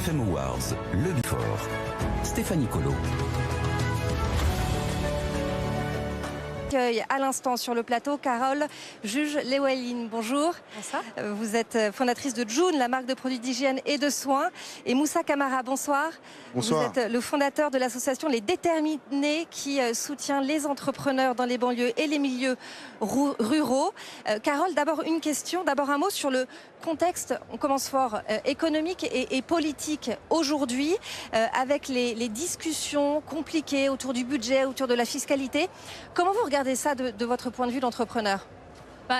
BFM Awards, le Before. Stéphanie Colo. À l'instant sur le plateau, Carole Juge-Lewelyn. Bonjour. Bonsoir. Vous êtes fondatrice de June, la marque de produits d'hygiène et de soins. Et Moussa Camara, bonsoir. Bonsoir. Vous êtes le fondateur de l'association Les Déterminés qui soutient les entrepreneurs dans les banlieues et les milieux ruraux. Carole, d'abord une question, d'abord un mot sur le contexte, on commence fort, économique et politique aujourd'hui, avec les discussions compliquées autour du budget, autour de la fiscalité. Comment vous regardez ça de votre point de vue d'entrepreneur ?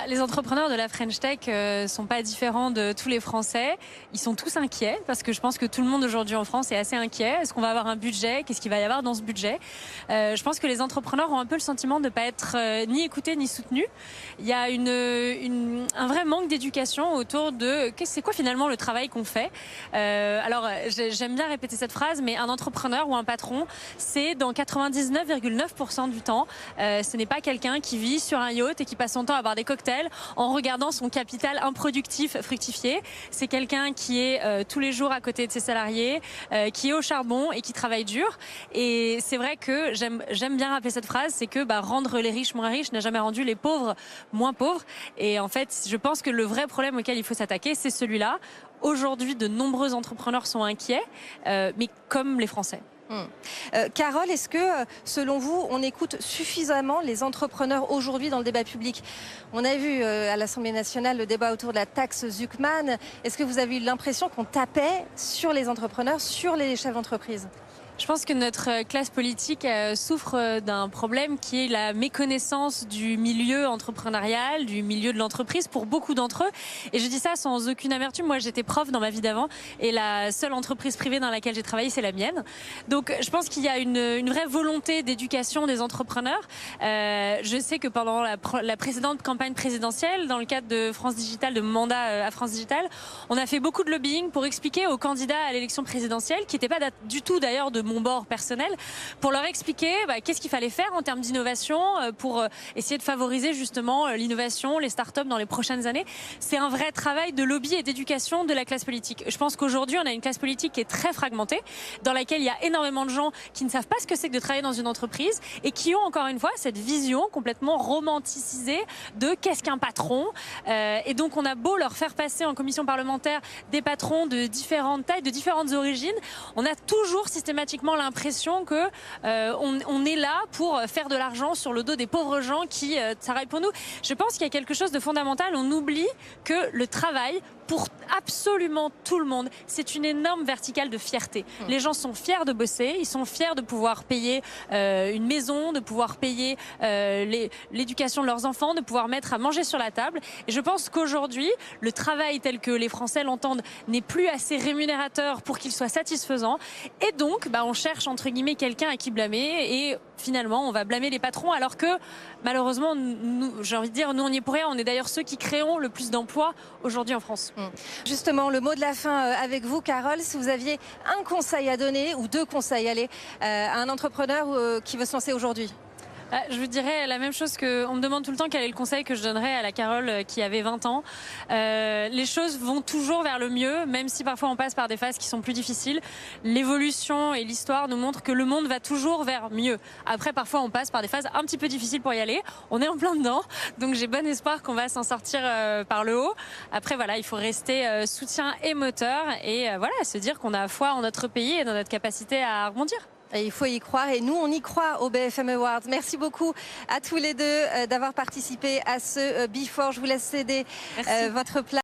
Les entrepreneurs de la French Tech sont pas différents de tous les Français. Ils sont tous inquiets parce que je pense que tout le monde aujourd'hui en France est assez inquiet. Est-ce qu'on va avoir un budget ? Qu'est-ce qu'il va y avoir dans ce budget ? Je pense que les entrepreneurs ont un peu le sentiment de ne pas être ni écoutés ni soutenus. Il y a un vrai manque d'éducation autour de c'est quoi finalement le travail qu'on fait. Alors j'aime bien répéter cette phrase, mais un entrepreneur ou un patron, c'est dans 99,9% du temps, ce n'est pas quelqu'un qui vit sur un yacht et qui passe son temps à boire des cocktails en regardant son capital improductif fructifier. C'est quelqu'un qui est tous les jours à côté de ses salariés, qui est au charbon et qui travaille dur. Et c'est vrai que j'aime bien rappeler cette phrase, c'est que rendre les riches moins riches n'a jamais rendu les pauvres moins pauvres. Et en fait, je pense que le vrai problème auquel il faut s'attaquer, c'est celui-là. Aujourd'hui, de nombreux entrepreneurs sont inquiets, mais comme les Français. Carole, est-ce que, selon vous, on écoute suffisamment les entrepreneurs aujourd'hui dans le débat public ? On a vu à l'Assemblée nationale le débat autour de la taxe Zuckman. Est-ce que vous avez eu l'impression qu'on tapait sur les entrepreneurs, sur les chefs d'entreprise ? Je pense que notre classe politique souffre d'un problème qui est la méconnaissance du milieu entrepreneurial, du milieu de l'entreprise pour beaucoup d'entre eux. Et je dis ça sans aucune amertume. Moi, j'étais prof dans ma vie d'avant et la seule entreprise privée dans laquelle j'ai travaillé, c'est la mienne. Donc, je pense qu'il y a une vraie volonté d'éducation des entrepreneurs. Je sais que pendant la précédente campagne présidentielle, dans le cadre de France Digital, de mandat à France Digital, on a fait beaucoup de lobbying pour expliquer aux candidats à l'élection présidentielle, qui n'étaient pas du tout d'ailleurs de mon bord personnel, pour leur expliquer qu'est-ce qu'il fallait faire en termes d'innovation pour essayer de favoriser justement l'innovation, les startups dans les prochaines années. C'est un vrai travail de lobby et d'éducation de la classe politique. Je pense qu'aujourd'hui, on a une classe politique qui est très fragmentée, dans laquelle il y a énormément de gens qui ne savent pas ce que c'est que de travailler dans une entreprise et qui ont encore une fois cette vision complètement romanticisée de qu'est-ce qu'un patron. Et donc, on a beau leur faire passer en commission parlementaire des patrons de différentes tailles, de différentes origines, on a toujours systématiquement l'impression que on est là pour faire de l'argent sur le dos des pauvres gens qui travaillent pour nous. Je pense qu'il y a quelque chose de fondamental. On oublie que le travail, pour absolument tout le monde, c'est une énorme verticale de fierté. Les gens sont fiers de bosser, ils sont fiers de pouvoir payer une maison, de pouvoir payer l'éducation de leurs enfants, de pouvoir mettre à manger sur la table. Et je pense qu'aujourd'hui, le travail tel que les Français l'entendent n'est plus assez rémunérateur pour qu'il soit satisfaisant. Et donc, on cherche entre guillemets quelqu'un à qui blâmer et finalement, on va blâmer les patrons alors que malheureusement, j'ai envie de dire, nous on y est pour rien. On est d'ailleurs ceux qui créons le plus d'emplois aujourd'hui en France. Justement, le mot de la fin avec vous, Carole, si vous aviez un conseil à donner ou deux conseils à un entrepreneur qui veut se lancer aujourd'hui. Je vous dirais la même chose on me demande tout le temps quel est le conseil que je donnerais à la Carole qui avait 20 ans. Les choses vont toujours vers le mieux, même si parfois on passe par des phases qui sont plus difficiles. L'évolution et l'histoire nous montrent que le monde va toujours vers mieux. Après, parfois on passe par des phases un petit peu difficiles pour y aller. On est en plein dedans, donc j'ai bon espoir qu'on va s'en sortir par le haut. Après, voilà, il faut rester soutien et moteur et se dire qu'on a foi en notre pays et dans notre capacité à rebondir. Et il faut y croire et nous on y croit au BFM Awards. Merci beaucoup à tous les deux d'avoir participé à ce Before. Je vous laisse céder votre place.